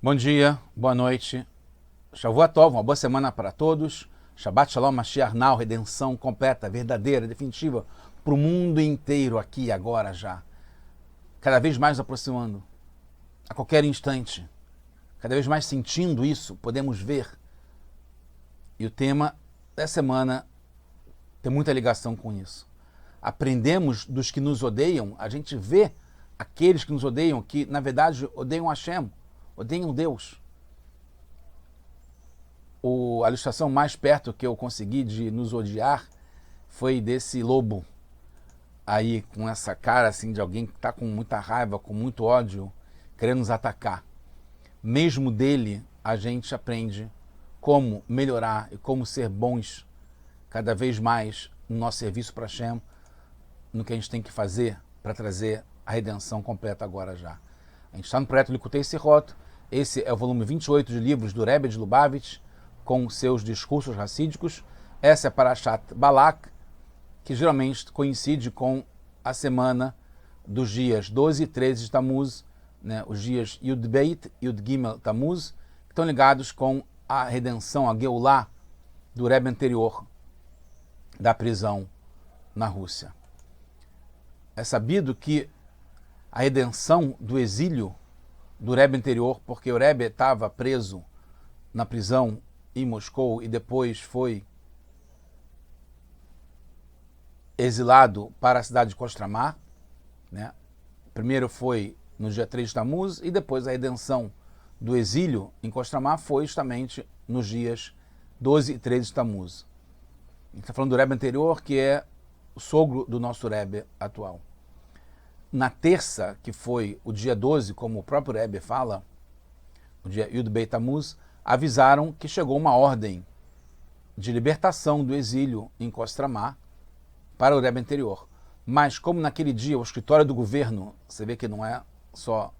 Bom dia, boa noite. Shavua Tov, uma boa semana para todos. Shabbat Shalom, Mashiach Now, redenção completa, verdadeira, definitiva, para o mundo inteiro, aqui e agora já. Cada vez mais nos aproximando, a qualquer instante. Cada vez mais sentindo isso, podemos ver. E o tema da semana tem muita ligação com isso. Aprendemos dos que nos odeiam, a gente vê aqueles que nos odeiam, que na verdade odeiam Hashem, odeiam Deus. A ilustração mais perto que eu consegui de nos odiar foi desse lobo aí, com essa cara assim de alguém que está com muita raiva, com muito ódio, querendo nos atacar. Mesmo dele, a gente aprende como melhorar e como ser bons cada vez mais no nosso serviço para Hashem, no que a gente tem que fazer para trazer a redenção completa agora já. A gente está no projeto Likutei Sirot. Esse é o volume 28 de livros do Rebbe de Lubavitch, com seus discursos racídicos. Essa é a Parashat Balak, que geralmente coincide com a semana dos dias 12 e 13 de Tammuz, né, os dias Yud Beit e Yud Gimel Tammuz, que estão ligados com a redenção, a Geulah do Rebbe anterior da prisão na Rússia. É sabido que a redenção do exílio do Rebbe anterior, porque o Rebbe estava preso na prisão em Moscou e depois foi exilado para a cidade de Kostromá, né? Primeiro foi no dia 3 de Tammuz e depois a redenção do exílio em Kostromá foi justamente nos dias 12 e 13 de Tammuz. A gente está falando do Rebbe anterior, que é o sogro do nosso Rebbe atual. Na terça, que foi o dia 12, como o próprio Rebbe fala, o dia Yud Beit Tammuz, avisaram que chegou uma ordem de libertação do exílio em Kostromá para o Rebbe anterior. Mas como naquele dia o escritório do governo, você vê que não é só,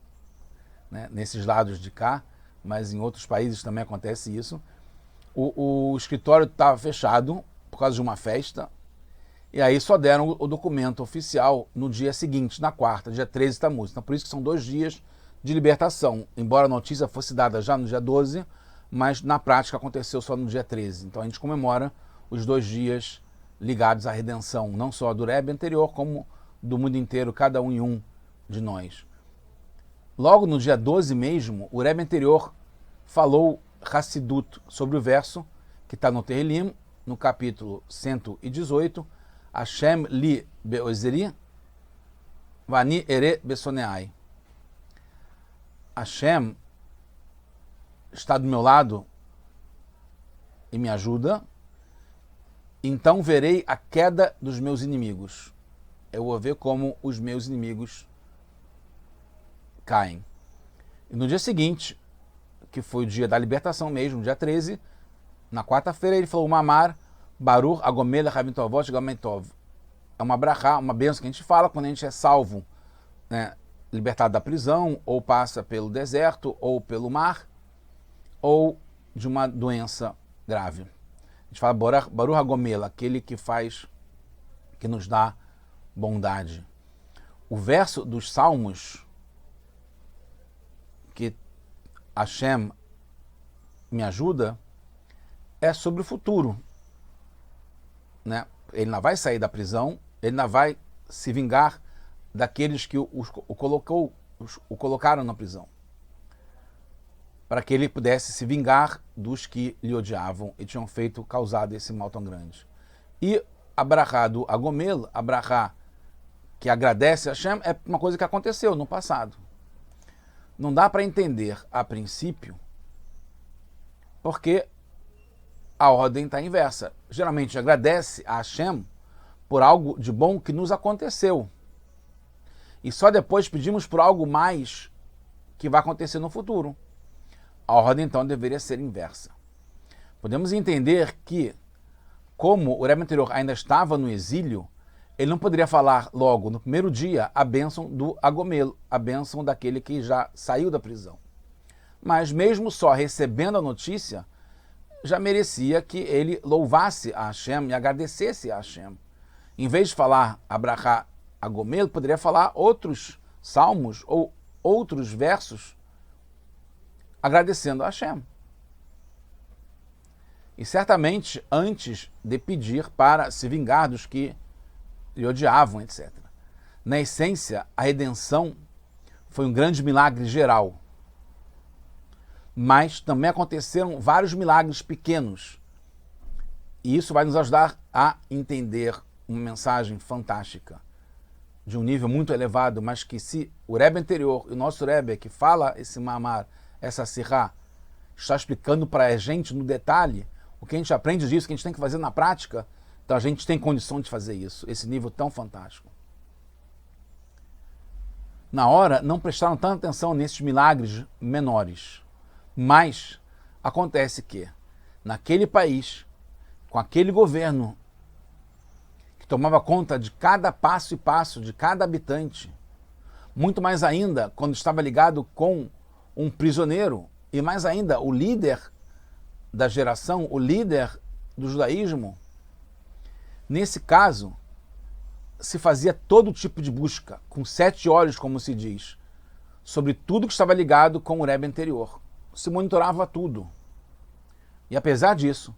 né, nesses lados de cá, mas em outros países também acontece isso, o escritório estava fechado por causa de uma festa, e aí só deram o documento oficial no dia seguinte, na quarta, dia 13 de Tammuz. Então por isso que são 2 dias de libertação, embora a notícia fosse dada já no dia 12, mas na prática aconteceu só no dia 13. Então a gente comemora os 2 dias ligados à redenção, não só do Rebbe anterior, como do mundo inteiro, cada um em um de nós. Logo no dia 12 mesmo, o Rebbe anterior falou Hassidut sobre o verso que está no Tehillim, no capítulo 118, Hashem li be'ozeri, vani ere besoneai. Hashem está do meu lado e me ajuda, então verei a queda dos meus inimigos. Eu vou ver como os meus inimigos caem. E no dia seguinte, que foi o dia da libertação mesmo, dia 13, na quarta-feira ele falou Mamar, Baruch Agomel Havim Tovot Gamen Tov. É uma brachá, uma bênção que a gente fala quando a gente é salvo, né, libertado da prisão, ou passa pelo deserto, ou pelo mar, ou de uma doença grave. A gente fala Baruch Agomel, aquele que faz, que nos dá bondade. O verso dos Salmos, que Hashem me ajuda, é sobre o futuro, né? Ele não vai sair da prisão, ele não vai se vingar daqueles que o colocaram na prisão, para que ele pudesse se vingar dos que lhe odiavam e tinham causado esse mal tão grande. E a brachá do Agomel, a brachá que agradece a Hashem, é uma coisa que aconteceu no passado. Não dá para entender a princípio, porque a ordem está inversa. Geralmente agradece a Hashem por algo de bom que nos aconteceu. E só depois pedimos por algo mais que vai acontecer no futuro. A ordem então deveria ser inversa. Podemos entender que, como o Rebbe anterior ainda estava no exílio, ele não poderia falar logo, no primeiro dia, a bênção do Agomel, a bênção daquele que já saiu da prisão. Mas mesmo só recebendo a notícia, já merecia que ele louvasse a Hashem e agradecesse a Hashem. Em vez de falar Abrahá Agomel, poderia falar outros salmos ou outros versos agradecendo a Hashem. E certamente antes de pedir para se vingar dos que lhe odiavam, etc. Na essência, a redenção foi um grande milagre geral. Mas também aconteceram vários milagres pequenos. E isso vai nos ajudar a entender uma mensagem fantástica, de um nível muito elevado, mas que se o Rebbe anterior e o nosso Rebbe que fala esse mamar, essa sirá, está explicando para a gente no detalhe o que a gente aprende disso, o que a gente tem que fazer na prática, então a gente tem condição de fazer isso, esse nível tão fantástico. Na hora, não prestaram tanta atenção nesses milagres menores, mas acontece que, naquele país, com aquele governo que tomava conta de cada passo e passo de cada habitante, muito mais ainda quando estava ligado com um prisioneiro, e mais ainda o líder da geração, o líder do judaísmo, nesse caso, se fazia todo tipo de busca, com 7 olhos, como se diz, sobre tudo que estava ligado com o Rebbe anterior. Se monitorava tudo. E apesar disso,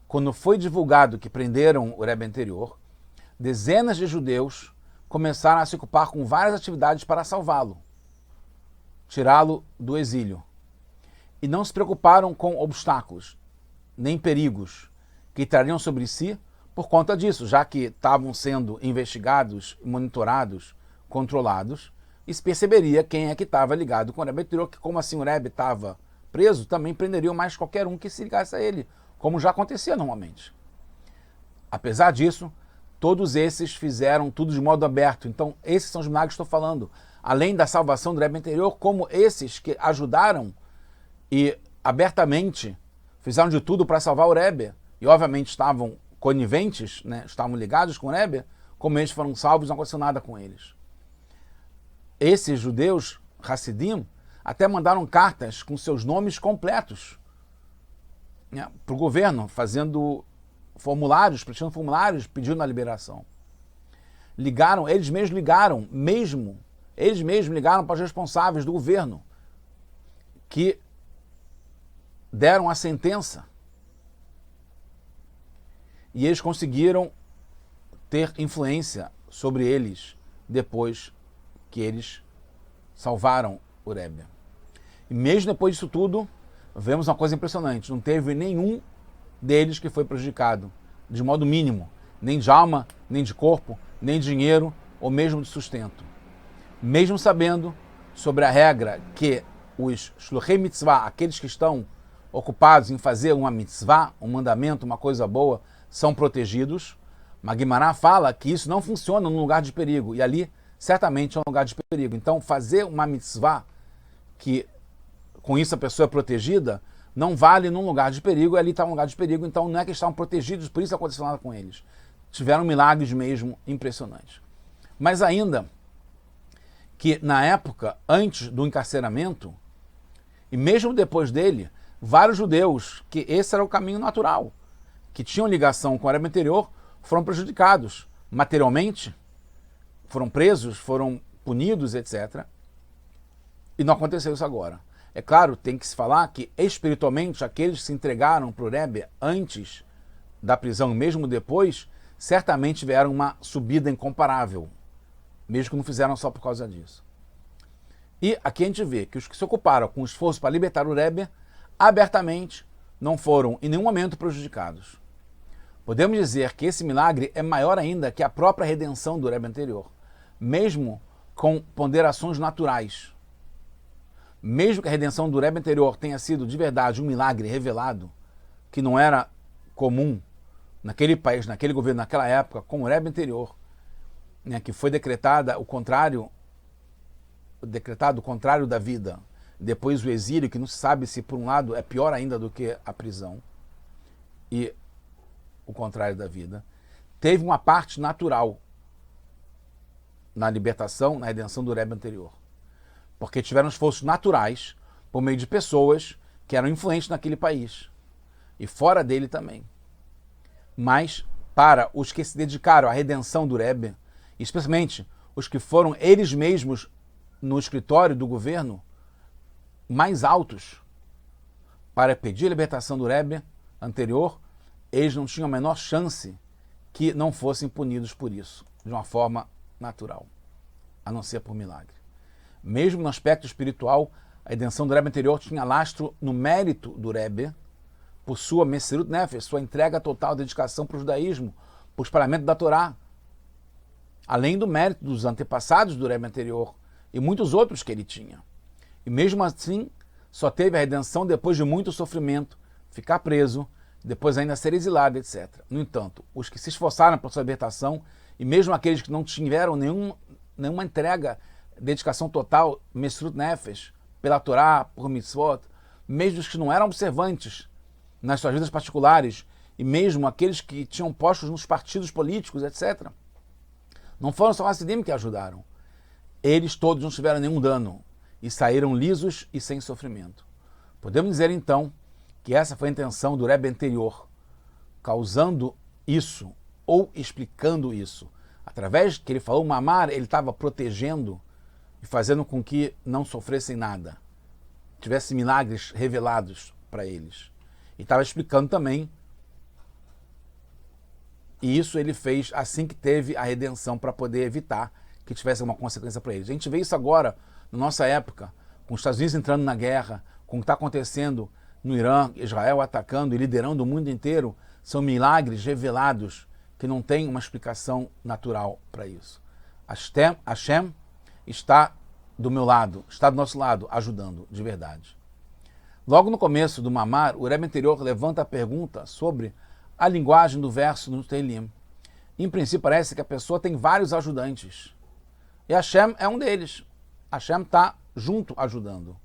quando foi divulgado que prenderam o Rebbe anterior, dezenas de judeus começaram a se ocupar com várias atividades para salvá-lo, tirá-lo do exílio. E não se preocuparam com obstáculos, nem perigos que trariam sobre si por conta disso, já que estavam sendo investigados, monitorados, controlados, e se perceberia quem é que estava ligado com o Rebbe anterior, que como assim o Rebbe estava preso, também prenderiam mais qualquer um que se ligasse a ele, como já acontecia normalmente. Apesar disso, todos esses fizeram tudo de modo aberto. Então, esses são os milagres que estou falando. Além da salvação do Rebbe anterior, como esses que ajudaram e abertamente fizeram de tudo para salvar o Rebbe, e obviamente estavam coniventes, né, estavam ligados com o Rebbe, como eles foram salvos, não aconteceu nada com eles. Esses judeus, Hassidim, até mandaram cartas com seus nomes completos, né, para o governo, fazendo formulários, preenchendo formulários, pedindo a liberação. Eles mesmos ligaram para os responsáveis do governo, que deram a sentença. E eles conseguiram ter influência sobre eles depois que eles salvaram o Rebbe. E mesmo depois disso tudo, vemos uma coisa impressionante. Não teve nenhum deles que foi prejudicado, de modo mínimo. Nem de alma, nem de corpo, nem de dinheiro, ou mesmo de sustento. Mesmo sabendo sobre a regra que os shluchei mitzvah, aqueles que estão ocupados em fazer uma mitzvah, um mandamento, uma coisa boa, são protegidos. Guimará fala que isso não funciona num lugar de perigo, e ali certamente é um lugar de perigo. Então fazer uma mitzvah, que com isso a pessoa é protegida, não vale num lugar de perigo, e ali está um lugar de perigo, então não é que estavam protegidos, por isso não aconteceu nada com eles. Tiveram milagres mesmo impressionantes. Mas ainda que na época, antes do encarceramento, e mesmo depois dele, vários judeus, que esse era o caminho natural, que tinham ligação com o Rebbe anterior, foram prejudicados materialmente, foram presos, foram punidos, etc. E não aconteceu isso agora. É claro, tem que se falar que espiritualmente aqueles que se entregaram para o Rebbe antes da prisão, mesmo depois, certamente tiveram uma subida incomparável, mesmo que não fizeram só por causa disso. E aqui a gente vê que os que se ocuparam com o esforço para libertar o Rebbe, abertamente, não foram em nenhum momento prejudicados. Podemos dizer que esse milagre é maior ainda que a própria redenção do Rebbe anterior, mesmo com ponderações naturais. Mesmo que a redenção do Rebbe anterior tenha sido de verdade um milagre revelado, que não era comum naquele país, naquele governo, naquela época, com o Rebbe anterior, né, que foi decretado o contrário da vida, depois o exílio, que não se sabe se por um lado é pior ainda do que a prisão, e o contrário da vida, teve uma parte natural na libertação, na redenção do Rebbe anterior. Porque tiveram esforços naturais por meio de pessoas que eram influentes naquele país e fora dele também. Mas para os que se dedicaram à redenção do Rebbe, especialmente os que foram eles mesmos no escritório do governo mais altos, para pedir a libertação do Rebbe anterior, eles não tinham a menor chance que não fossem punidos por isso, de uma forma natural, a não ser por milagre. Mesmo no aspecto espiritual, a redenção do Rebbe anterior tinha lastro no mérito do Rebbe, por sua Messirut Nefesh, sua entrega total, dedicação para o judaísmo, para o espalhamento da Torá, além do mérito dos antepassados do Rebbe anterior e muitos outros que ele tinha. E mesmo assim, só teve a redenção depois de muito sofrimento, ficar preso, depois ainda ser exilado, etc. No entanto, os que se esforçaram por sua libertação, e mesmo aqueles que não tiveram nenhuma entrega, dedicação total, Messirut Nefesh, pela Torá, por mitzvot, mesmo os que não eram observantes nas suas vidas particulares, e mesmo aqueles que tinham postos nos partidos políticos, etc., não foram só Hassidim que ajudaram. Eles todos não tiveram nenhum dano e saíram lisos e sem sofrimento. Podemos dizer, então, que essa foi a intenção do Rebbe anterior, causando isso ou explicando isso. Através que ele falou mamar, ele estava protegendo e fazendo com que não sofressem nada, tivesse milagres revelados para eles. E estava explicando também, e isso ele fez assim que teve a redenção para poder evitar que tivesse alguma consequência para eles. A gente vê isso agora, na nossa época, com os Estados Unidos entrando na guerra, com o que está acontecendo no Irã, Israel atacando e liderando o mundo inteiro, são milagres revelados que não tem uma explicação natural para isso. Hashem está do meu lado, está do nosso lado, ajudando, de verdade. Logo no começo do Mamar, o Rebbe anterior levanta a pergunta sobre a linguagem do verso no Teilim. Em princípio, parece que a pessoa tem vários ajudantes. E Hashem é um deles. Hashem está junto ajudando.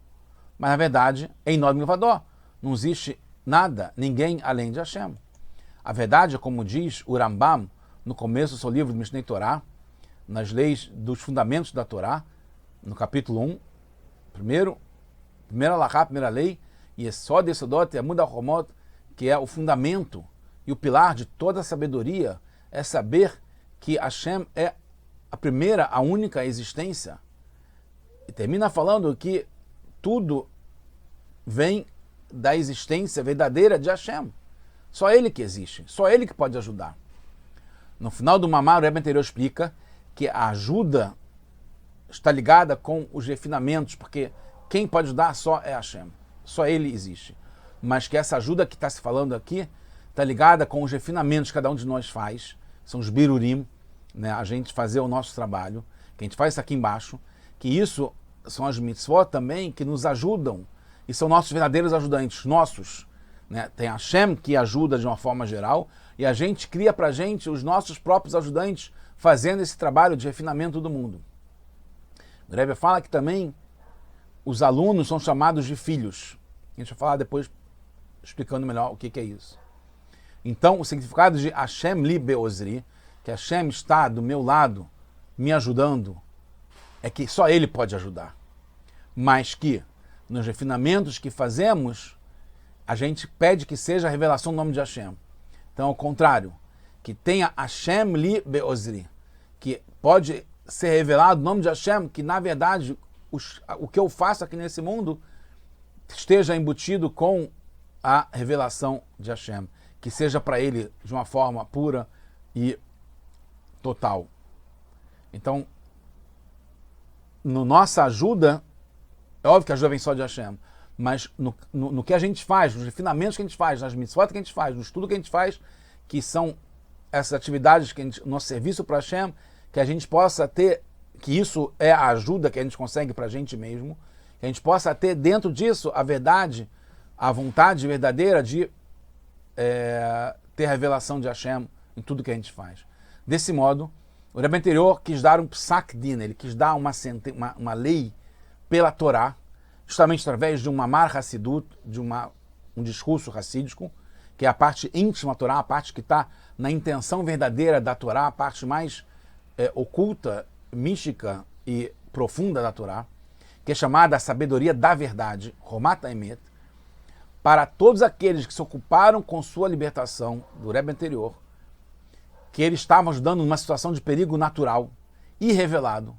Mas, na verdade, em Nod Milvadó, não existe nada, ninguém além de Hashem. A verdade é, como diz o Rambam, no começo do seu livro de Mishnei Torah, nas leis dos fundamentos da Torá, no capítulo 1, primeira alahá, primeira lei, Yesod Yesodot Yamud HaChomot, que é o fundamento e o pilar de toda a sabedoria, é saber que Hashem é a primeira, a única existência. E termina falando que tudo vem da existência verdadeira de Hashem. Só Ele que existe, só Ele que pode ajudar. No final do Mamar, o Rebbe anterior explica que a ajuda está ligada com os refinamentos, porque quem pode ajudar só é Hashem, só Ele existe. Mas que essa ajuda que está se falando aqui está ligada com os refinamentos que cada um de nós faz, são os birurim, né? A gente fazer o nosso trabalho, que a gente faz isso aqui embaixo, que isso são as mitzvot também que nos ajudam, e são nossos verdadeiros ajudantes, nossos. Né? Tem Hashem que ajuda de uma forma geral, e a gente cria para a gente os nossos próprios ajudantes, fazendo esse trabalho de refinamento do mundo. O Rebbe fala que também os alunos são chamados de filhos. A gente vai falar depois, explicando melhor o que é isso. Então, o significado de Hashem li be'ozri, que Hashem está do meu lado, me ajudando, é que só Ele pode ajudar. Mas que, nos refinamentos que fazemos, a gente pede que seja a revelação do nome de Hashem. Então, ao contrário, que tenha Hashem li be'ozri, que pode ser revelado o nome de Hashem, que na verdade o que eu faço aqui nesse mundo esteja embutido com a revelação de Hashem, que seja para Ele de uma forma pura e total. Então, nossa ajuda, é óbvio que a ajuda vem só de Hashem, mas no que a gente faz, nos refinamentos que a gente faz, nas mitzvot que a gente faz, no estudo que a gente faz, que são essas atividades, nosso serviço para Hashem, que a gente possa ter, que isso é a ajuda que a gente consegue para a gente mesmo, que a gente possa ter dentro disso a verdade, a vontade verdadeira de ter a revelação de Hashem em tudo que a gente faz. Desse modo, o Rebbe anterior quis dar um psak din, ele quis dar uma lei pela Torá, justamente através de um mamar hassidut, de um discurso hassídico, que é a parte íntima da Torá, a parte que está na intenção verdadeira da Torá, a parte mais oculta, mística e profunda da Torá, que é chamada a sabedoria da verdade, Homat Haemet, para todos aqueles que se ocuparam com sua libertação do Rebbe anterior, que eles estavam ajudando numa situação de perigo natural e revelado.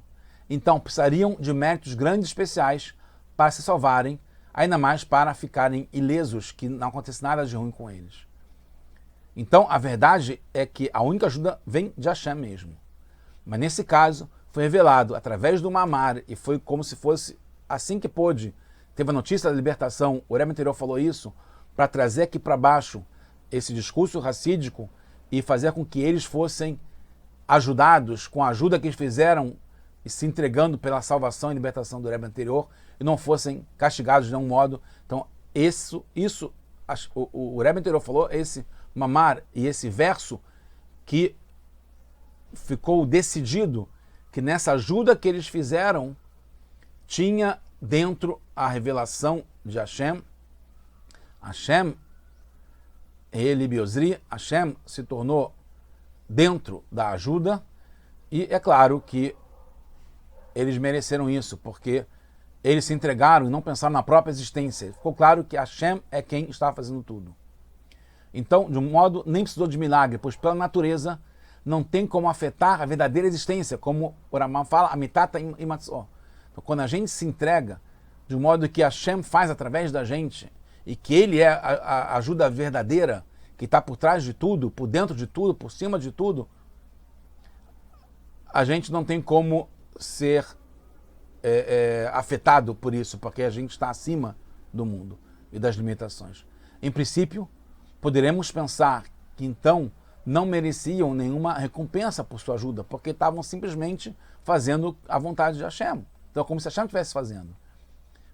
Então, precisariam de méritos grandes e especiais para se salvarem, ainda mais para ficarem ilesos, que não acontece nada de ruim com eles. Então, a verdade é que a única ajuda vem de Hashem mesmo. Mas nesse caso, foi revelado através do mamar, e foi como se fosse assim que pôde. Teve a notícia da libertação, o Rebbe anterior falou isso, para trazer aqui para baixo esse discurso racídico e fazer com que eles fossem ajudados com a ajuda que eles fizeram e se entregando pela salvação e libertação do Rebbe anterior e não fossem castigados de nenhum modo. Então, o Rebbe anterior falou, esse mamar e esse verso que ficou decidido que nessa ajuda que eles fizeram tinha dentro a revelação de Hashem. Hashem, ele Biozri, Hashem se tornou dentro da ajuda e é claro que eles mereceram isso, porque eles se entregaram e não pensaram na própria existência. Ficou claro que Hashem é quem está fazendo tudo. Então, de um modo, nem precisou de milagre, pois pela natureza não tem como afetar a verdadeira existência, como o Ramam fala, amitata imatzó. Então, quando a gente se entrega de um modo que Hashem faz através da gente e que ele é a ajuda verdadeira que está por trás de tudo, por dentro de tudo, por cima de tudo, a gente não tem como ser afetado por isso, porque a gente está acima do mundo e das limitações. Em princípio, poderemos pensar que então não mereciam nenhuma recompensa por sua ajuda, porque estavam simplesmente fazendo a vontade de Hashem. Então, como se Hashem estivesse fazendo.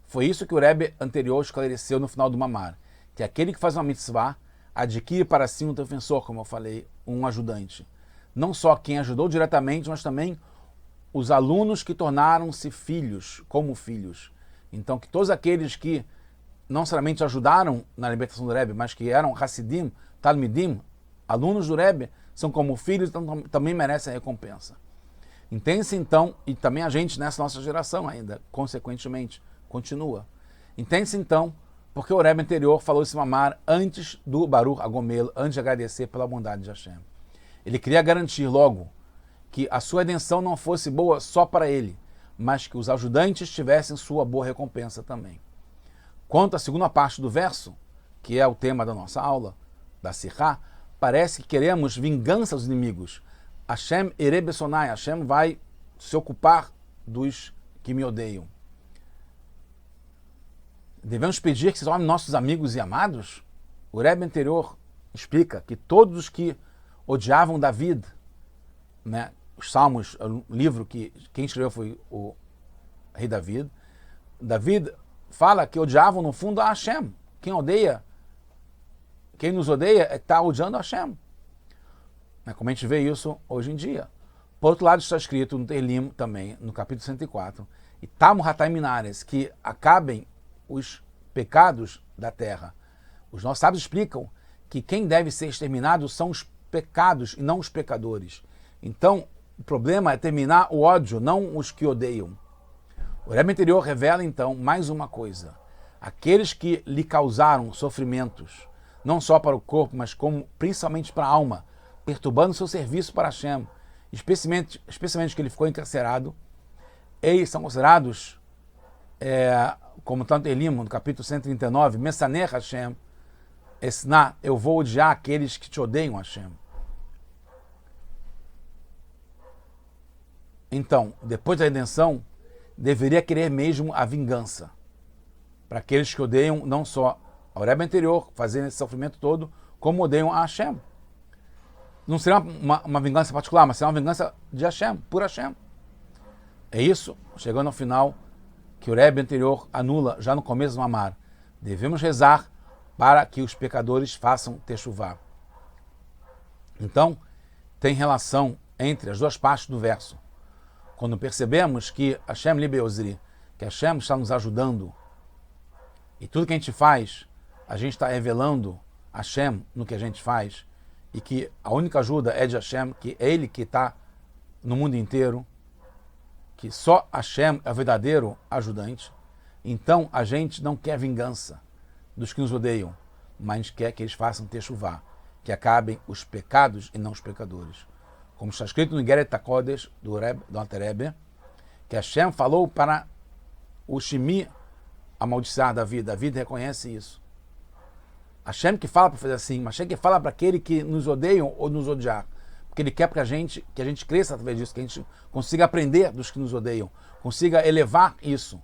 Foi isso que o Rebbe anterior esclareceu no final do Mamar, que aquele que faz uma mitzvah adquire para si um defensor, como eu falei, um ajudante. Não só quem ajudou diretamente, mas também os alunos que tornaram-se filhos, como filhos. Então, que todos aqueles que não somente ajudaram na libertação do Rebbe, mas que eram Hassidim, Talmidim, alunos do Rebbe, são como filhos, então também merecem a recompensa. Entende-se então, e também a gente nessa nossa geração ainda, consequentemente, continua. Entende-se então, porque o Rebbe anterior falou esse mamar antes do Baruch Agomel, antes de agradecer pela bondade de Hashem. Ele queria garantir logo que a sua redenção não fosse boa só para ele, mas que os ajudantes tivessem sua boa recompensa também. Quanto à segunda parte do verso, que é o tema da nossa aula, da Sirá, parece que queremos vingança dos inimigos. Hashem erebesonai, Hashem vai se ocupar dos que me odeiam. Devemos pedir que se tornem nossos amigos e amados? O Rebbe anterior explica que todos os que odiavam David, né, os Salmos, o livro que quem escreveu foi o rei David, David fala que odiavam no fundo a Hashem. Quem nos odeia está odiando a Hashem. Como a gente vê isso hoje em dia. Por outro lado, está escrito no Tehillim também, no capítulo 104, e Tamu Hatai Minares, que acabem os pecados da terra. Os nossos sábios explicam que quem deve ser exterminado são os pecados e não os pecadores. Então, o problema é terminar o ódio, não os que odeiam. O Rebbe anterior revela, então, mais uma coisa. Aqueles que lhe causaram sofrimentos, não só para o corpo, mas como principalmente para a alma, perturbando seu serviço para Hashem, especialmente que ele ficou encarcerado, eles são considerados, como tanto Elim, no capítulo 139, Mesaneh Hashem, Esna, eu vou odiar aqueles que te odeiam, Hashem. Então, depois da redenção, deveria querer mesmo a vingança. Para aqueles que odeiam não só ao Rebbe anterior, fazendo esse sofrimento todo, como odeiam a Hashem. Não seria uma vingança particular, mas seria uma vingança de Hashem, por Hashem. É isso, chegando ao final, que o Rebbe anterior anula já no começo do Mamar. Devemos rezar para que os pecadores façam techuvá. Então, tem relação entre as duas partes do verso. Quando percebemos que Hashem Libeozri, que Hashem está nos ajudando, e tudo que a gente faz, a gente está revelando Hashem no que a gente faz, e que a única ajuda é de Hashem, que é Ele que está no mundo inteiro, que só Hashem é o verdadeiro ajudante. Então a gente não quer vingança dos que nos odeiam, mas a gente quer que eles façam techuvá, que acabem os pecados e não os pecadores. Como está escrito no Igeret HaKodesh do Alter Rebbe, que Hashem falou para o Shimi amaldiçoar da vida. A vida reconhece isso. Hashem que fala para fazer assim, Hashem que fala para aquele que nos odeiam ou nos odiar. Porque Ele quer que a gente cresça através disso, que a gente consiga aprender dos que nos odeiam, consiga elevar isso.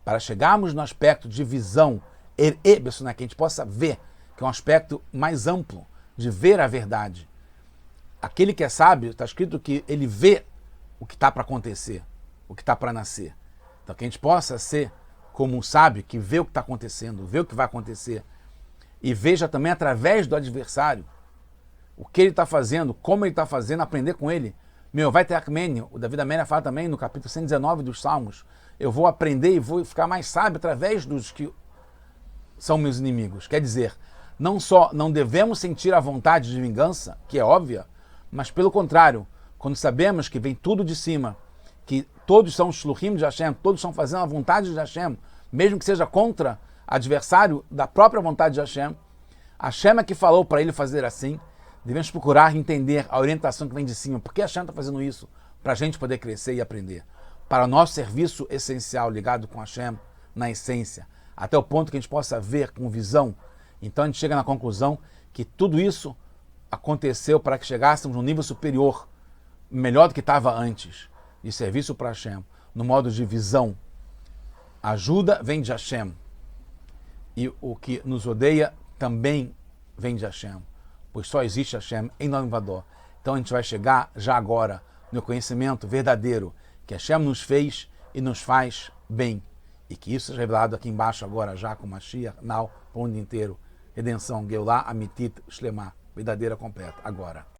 Para chegarmos no aspecto de visão, que a gente possa ver, que é um aspecto mais amplo, de ver a verdade. Aquele que é sábio, está escrito que ele vê o que está para acontecer, o que está para nascer. Então que a gente possa ser como um sábio que vê o que está acontecendo, vê o que vai acontecer, e veja também através do adversário o que ele está fazendo, como ele está fazendo, aprender com ele. Vai ter Armênio, o David Amélia fala também no capítulo 119 dos Salmos, eu vou aprender e vou ficar mais sábio através dos que são meus inimigos. Quer dizer, não só não devemos sentir a vontade de vingança, que é óbvia, mas pelo contrário, quando sabemos que vem tudo de cima, que todos são shluchim de Hashem, todos estão fazendo a vontade de Hashem, mesmo que seja contra adversário da própria vontade de Hashem, Hashem é que falou para ele fazer assim, devemos procurar entender a orientação que vem de cima. Por que Hashem está fazendo isso? Para a gente poder crescer e aprender. Para o nosso serviço essencial ligado com Hashem, na essência, até o ponto que a gente possa ver com visão. Então a gente chega na conclusão que tudo isso aconteceu para que chegássemos num nível superior, melhor do que estava antes, de serviço para Hashem, no modo de visão. A ajuda vem de Hashem. E o que nos odeia também vem de Hashem, pois só existe Hashem em Noam Vador. Então a gente vai chegar já agora no conhecimento verdadeiro que Hashem nos fez e nos faz bem. E que isso seja revelado aqui embaixo agora, já com Mashiach, Now, para o mundo inteiro. Redenção, Geulah, Amitit, Shlemah, verdadeira completa, agora.